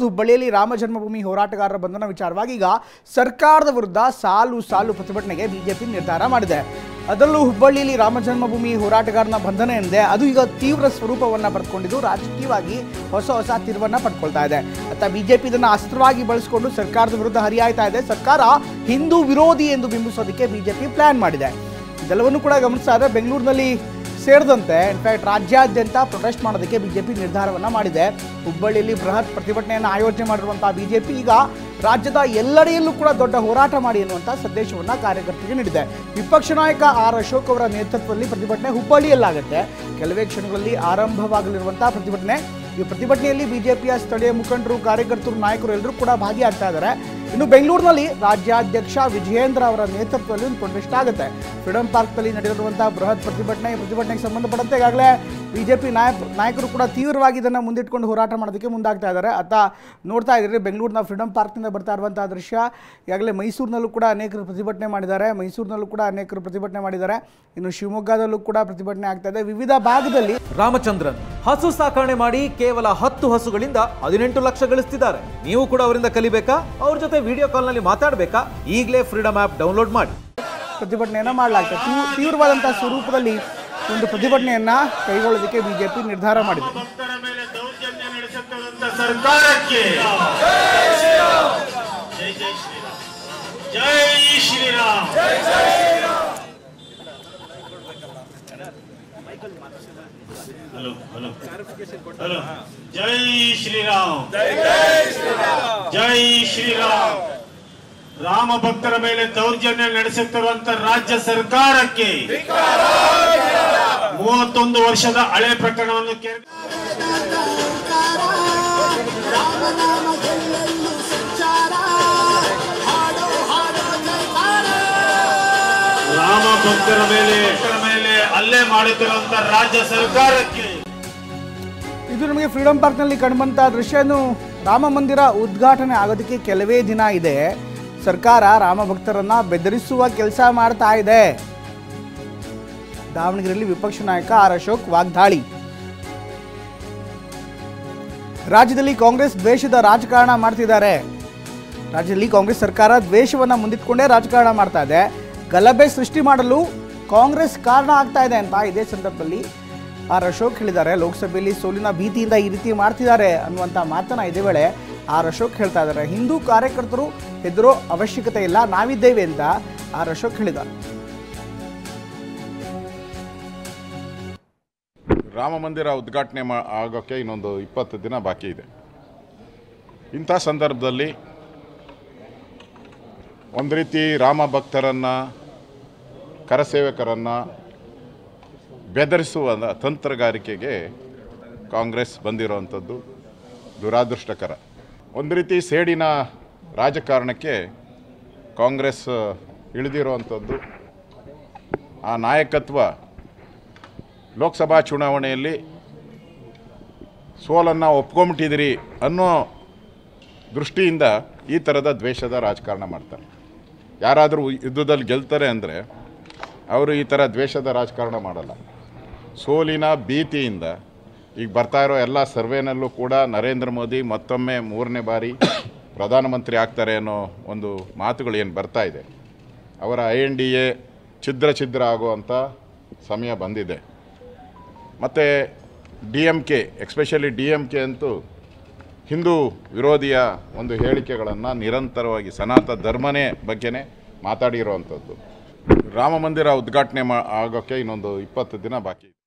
ಹುಬ್ಬಳ್ಳಿಯಲ್ಲಿ ರಾಮ ಜನ್ಮಭೂಮಿ ಹೋರಾಟಗಾರರ ಬಂಧನ ವಿಚಾರವಾಗಿ ಈಗ ಸರ್ಕಾರದ ವಿರುದ್ಧ ಸಾಲು ಪ್ರತಿಭಟನೆಗೆ ಬಿಜೆಪಿ ನಿರ್ಧಾರ ಮಾಡಿದೆ. ಅದರಲ್ಲೂ ಹುಬ್ಬಳ್ಳಿಯಲ್ಲಿ ರಾಮ ಜನ್ಮಭೂಮಿ ಹೋರಾಟಗಾರನ ಬಂಧನ ಎಂದೇ ಅದು ಈಗ ತೀವ್ರ ಸ್ವರೂಪವನ್ನು ಪಡೆದುಕೊಂಡಿದ್ದು ರಾಜಕೀಯವಾಗಿ ಹೊಸ ತಿರುವನ್ನು ಪಡ್ಕೊಳ್ತಾ ಇದೆ. ಅತ್ತ ಬಿಜೆಪಿ ಇದನ್ನು ಅಸ್ತ್ರವಾಗಿ ಬಳಸಿಕೊಂಡು ಸರ್ಕಾರದ ವಿರುದ್ಧ ಹರಿಯಾಯ್ತಾ ಇದೆ. ಸರ್ಕಾರ ಹಿಂದೂ ವಿರೋಧಿ ಎಂದು ಬಿಂಬಿಸೋದಕ್ಕೆ ಬಿಜೆಪಿ ಪ್ಲಾನ್ ಮಾಡಿದೆ. ಇದೆಲ್ಲವನ್ನು ಕೂಡ ಗಮನಿಸ್ತಾ ಇದ್ರೆ ಬೆಂಗಳೂರಿನಲ್ಲಿ ಸೇರಿದಂತೆ ಇನ್ಫ್ಯಾಕ್ಟ್ ರಾಜ್ಯಾದ್ಯಂತ ಪ್ರೊಟೆಸ್ಟ್ ಮಾಡೋದಕ್ಕೆ ಬಿಜೆಪಿ ನಿರ್ಧಾರವನ್ನು ಮಾಡಿದೆ. ಹುಬ್ಬಳ್ಳಿಯಲ್ಲಿ ಬೃಹತ್ ಪ್ರತಿಭಟನೆಯನ್ನು ಆಯೋಜನೆ ಮಾಡಿರುವಂತಹ ಬಿಜೆಪಿ ಈಗ ರಾಜ್ಯದ ಎಲ್ಲೆಡೆಯಲ್ಲೂ ಕೂಡ ದೊಡ್ಡ ಹೋರಾಟ ಮಾಡಿ ಎನ್ನುವಂಥ ಸಂದೇಶವನ್ನು ಕಾರ್ಯಕರ್ತರಿಗೆ ನೀಡಿದೆ. ವಿಪಕ್ಷ ನಾಯಕ ಆರ್ ಅಶೋಕ್ ಅವರ ನೇತೃತ್ವದಲ್ಲಿ ಪ್ರತಿಭಟನೆ ಹುಬ್ಬಳ್ಳಿಯಲ್ಲಾಗುತ್ತೆ. ಕೆಲವೇ ಕ್ಷಣಗಳಲ್ಲಿ ಆರಂಭವಾಗಲಿರುವಂತಹ ಪ್ರತಿಭಟನೆ. ಈ ಪ್ರತಿಭಟನೆಯಲ್ಲಿ ಬಿಜೆಪಿಯ ಸ್ಥಳೀಯ ಮುಖಂಡರು, ಕಾರ್ಯಕರ್ತರು, ನಾಯಕರು ಎಲ್ಲರೂ ಕೂಡ ಭಾಗಿಯಾಗ್ತಾ ಇದ್ದಾರೆ. ಇನ್ನು ಬೆಂಗಳೂರಿನಲ್ಲಿ ರಾಜ್ಯಾಧ್ಯಕ್ಷ ವಿಜಯೇಂದ್ರ ಅವರ ನೇತೃತ್ವದಲ್ಲಿ ಒಂದು ಪ್ರೊಟೆಸ್ಟ್ ಆಗುತ್ತೆ. ಫ್ರೀಡಂ ಪಾರ್ಕ್ನಲ್ಲಿ ನಡೆದಿರುವಂತಹ ಬೃಹತ್ ಪ್ರತಿಭಟನೆಗೆ ಸಂಬಂಧಪಟ್ಟಂತೆ ಈಗಾಗಲೇ ಬಿಜೆಪಿ ನಾಯಕರು ಕೂಡ ತೀವ್ರವಾಗಿ ಇದನ್ನು ಮುಂದಿಟ್ಕೊಂಡು ಹೋರಾಟ ಮಾಡೋದಕ್ಕೆ ಮುಂದಾಗ್ತಾ ಇದ್ದಾರೆ. ಅತ್ತ ನೋಡ್ತಾ ಇದ್ದೀರಿ ಬೆಂಗಳೂರಿನ ಫ್ರೀಡಂ ಪಾರ್ಕ್ನಿಂದ ಬರ್ತಾ ಇರುವಂತಹ ದೃಶ್ಯ. ಈಗಾಗಲೇ ಮೈಸೂರಿನಲ್ಲೂ ಕೂಡ ಅನೇಕರು ಪ್ರತಿಭಟನೆ ಮಾಡಿದ್ದಾರೆ. ಇನ್ನು ಶಿವಮೊಗ್ಗದಲ್ಲೂ ಕೂಡ ಪ್ರತಿಭಟನೆ ಆಗ್ತಾ ಇದೆ. ವಿವಿಧ ಭಾಗದಲ್ಲಿ ರಾಮಚಂದ್ರನ್ ಹಸು ಸಾಕಣೆ ಮಾಡಿ ಕೇವಲ 10 ಹಸುಗಳಿಂದ 18 ಲಕ್ಷ ಗಳಿಸ್ತಿದ್ದಾರೆ. ನೀವು ಕೂಡ ಅವರಿಂದ ಕಲಿಬೇಕಾ? ಅವ್ರ ಜೊತೆ ವಿಡಿಯೋ ಕಾಲ್ನಲ್ಲಿ ಮಾತಾಡಬೇಕಾ? ಈಗಲೇ ಫ್ರೀಡಂ ಆಪ್ ಡೌನ್ಲೋಡ್ ಮಾಡಿ. ಪ್ರತಿಭಟನೆಯನ್ನು ಮಾಡಲಾಗ್ತದೆ. ತೀವ್ರವಾದಂತಹ ಸ್ವರೂಪದಲ್ಲಿ ಒಂದು ಪ್ರತಿಭಟನೆಯನ್ನ ಕೈಗೊಳ್ಳೋದಕ್ಕೆ ಬಿಜೆಪಿ ನಿರ್ಧಾರ ಮಾಡಿದೆ. ಜೈ ಶ್ರೀರಾಮ್. ರಾಮ ಭಕ್ತರ ಮೇಲೆ ದೌರ್ಜನ್ಯ ನಡೆಸುತ್ತಿರುವಂತಹ ರಾಜ್ಯ ಸರ್ಕಾರಕ್ಕೆ 31 ವರ್ಷದ ಹಳೆ ಪ್ರಕರಣವನ್ನು ರಾಮ ಭಕ್ತರ ಮೇಲೆ ಹಲ್ಲೆ ಮಾಡುತ್ತಿರುವಂತಹ ರಾಜ್ಯ ಸರ್ಕಾರಕ್ಕೆ ಇದು ನಮಗೆ ಫ್ರೀಡಂ ಪಾರ್ಕ್ನಲ್ಲಿ ಕಂಡುಬಂತಹ ದೃಶ್ಯನು. ರಾಮ ಮಂದಿರ ಉದ್ಘಾಟನೆ ಆಗೋದಕ್ಕೆ ಕೆಲವೇ ದಿನ ಇದೆ. ಸರ್ಕಾರ ರಾಮ ಭಕ್ತರನ್ನ ಬೆದರಿಸುವ ಕೆಲಸ ಮಾಡ್ತಾ ಇದೆ. ದಾವಣಗೆರೆಯಲ್ಲಿ ವಿಪಕ್ಷ ನಾಯಕ ಆರ್ ಅಶೋಕ್ ವಾಗ್ದಾಳಿ. ರಾಜ್ಯದಲ್ಲಿ ಕಾಂಗ್ರೆಸ್ ದ್ವೇಷದ ರಾಜಕಾರಣ ಮಾಡ್ತಿದ್ದಾರೆ. ರಾಜ್ಯದಲ್ಲಿ ಕಾಂಗ್ರೆಸ್ ಸರ್ಕಾರ ದ್ವೇಷವನ್ನ ಮುಂದಿಟ್ಕೊಂಡೇ ರಾಜಕಾರಣ ಮಾಡ್ತಾ ಇದೆ. ಗಲಭೆ ಸೃಷ್ಟಿ ಮಾಡಲು ಕಾಂಗ್ರೆಸ್ ಕಾರಣ ಆಗ್ತಾ ಇದೆ ಅಂತ ಇದೇ ಸಂದರ್ಭದಲ್ಲಿ ಆರ್ ಅಶೋಕ್ ಹೇಳಿದ್ದಾರೆ. ಲೋಕಸಭೆಯಲ್ಲಿ ಸೋಲಿನ ಭೀತಿಯಿಂದ ಈ ರೀತಿ ಮಾಡ್ತಿದ್ದಾರೆ ಅನ್ನುವಂಥ ಮಾತನ್ನ ಇದೇ ವೇಳೆ ಆರ್ ಅಶೋಕ್ ಹೇಳ್ತಾ ಇದ್ದಾರೆ. ಹಿಂದೂ ಕಾರ್ಯಕರ್ತರು ಹೆದರೋ ಅವಶ್ಯಕತೆ ಇಲ್ಲ, ನಾವಿದ್ದೇವೆ ಅಂತ ಆರ್ ಅಶೋಕ್ ಹೇಳಿದ್ದಾರೆ. ರಾಮ ಮಂದಿರ ಉದ್ಘಾಟನೆ ಆಗೋಕ್ಕೆ ಇನ್ನೊಂದು 20 ದಿನ ಬಾಕಿ ಇದೆ. ಇಂಥ ಸಂದರ್ಭದಲ್ಲಿ ಒಂದು ರೀತಿ ರಾಮ ಭಕ್ತರನ್ನು, ಕರಸೇವಕರನ್ನು ಬೆದರಿಸುವ ತಂತ್ರಗಾರಿಕೆಗೆ ಕಾಂಗ್ರೆಸ್ ಬಂದಿರುವಂಥದ್ದು ದುರಾದೃಷ್ಟಕರ. ಒಂದು ರೀತಿ ಸೇಡಿನ ರಾಜಕಾರಣಕ್ಕೆ ಕಾಂಗ್ರೆಸ್ ಇಳಿದಿರುವಂಥದ್ದು. ಆ ನಾಯಕತ್ವ ಲೋಕಸಭಾ ಚುನಾವಣೆಯಲ್ಲಿ ಸೋಲನ್ನು ಒಪ್ಕೊಂಬಿಟ್ಟಿದ್ದೀರಿ ಅನ್ನೋ ದೃಷ್ಟಿಯಿಂದ ಈ ಥರದ ದ್ವೇಷದ ರಾಜಕಾರಣ ಮಾಡ್ತಾರೆ. ಯಾರಾದರೂ ಯುದ್ಧದಲ್ಲಿ ಗೆಲ್ತಾರೆ ಅಂದರೆ ಅವರು ಈ ಥರ ದ್ವೇಷದ ರಾಜಕಾರಣ ಮಾಡಲ್ಲ. ಸೋಲಿನ ಭೀತಿಯಿಂದ ಈಗ ಬರ್ತಾ ಇರೋ ಎಲ್ಲ ಸರ್ವೇನಲ್ಲೂ ಕೂಡ ನರೇಂದ್ರ ಮೋದಿ ಮತ್ತೊಮ್ಮೆ 3ನೇ ಬಾರಿ ಪ್ರಧಾನಮಂತ್ರಿ ಆಗ್ತಾರೆ ಅನ್ನೋ ಒಂದು ಮಾತುಗಳು ಏನು ಬರ್ತಾ ಇದೆ, ಅವರ INDA ಛಿದ್ರ ಆಗುವಂಥ ಸಮಯ ಬಂದಿದೆ. ಮತ್ತು DMK, ಎಸ್ಪೆಷಲಿ DMK ಅಂತೂ ಹಿಂದೂ ವಿರೋಧಿಯ ಒಂದು ಹೇಳಿಕೆಗಳನ್ನು ನಿರಂತರವಾಗಿ ಸನಾತನ ಧರ್ಮನೇ ಬಗ್ಗೆನೇ ಮಾತಾಡಿರುವಂಥದ್ದು. ರಾಮ ಮಂದಿರ ಉದ್ಘಾಟನೆ ಆಗೋಕ್ಕೆ ಇನ್ನೊಂದು 20 ದಿನ ಬಾಕಿ ಇದೆ.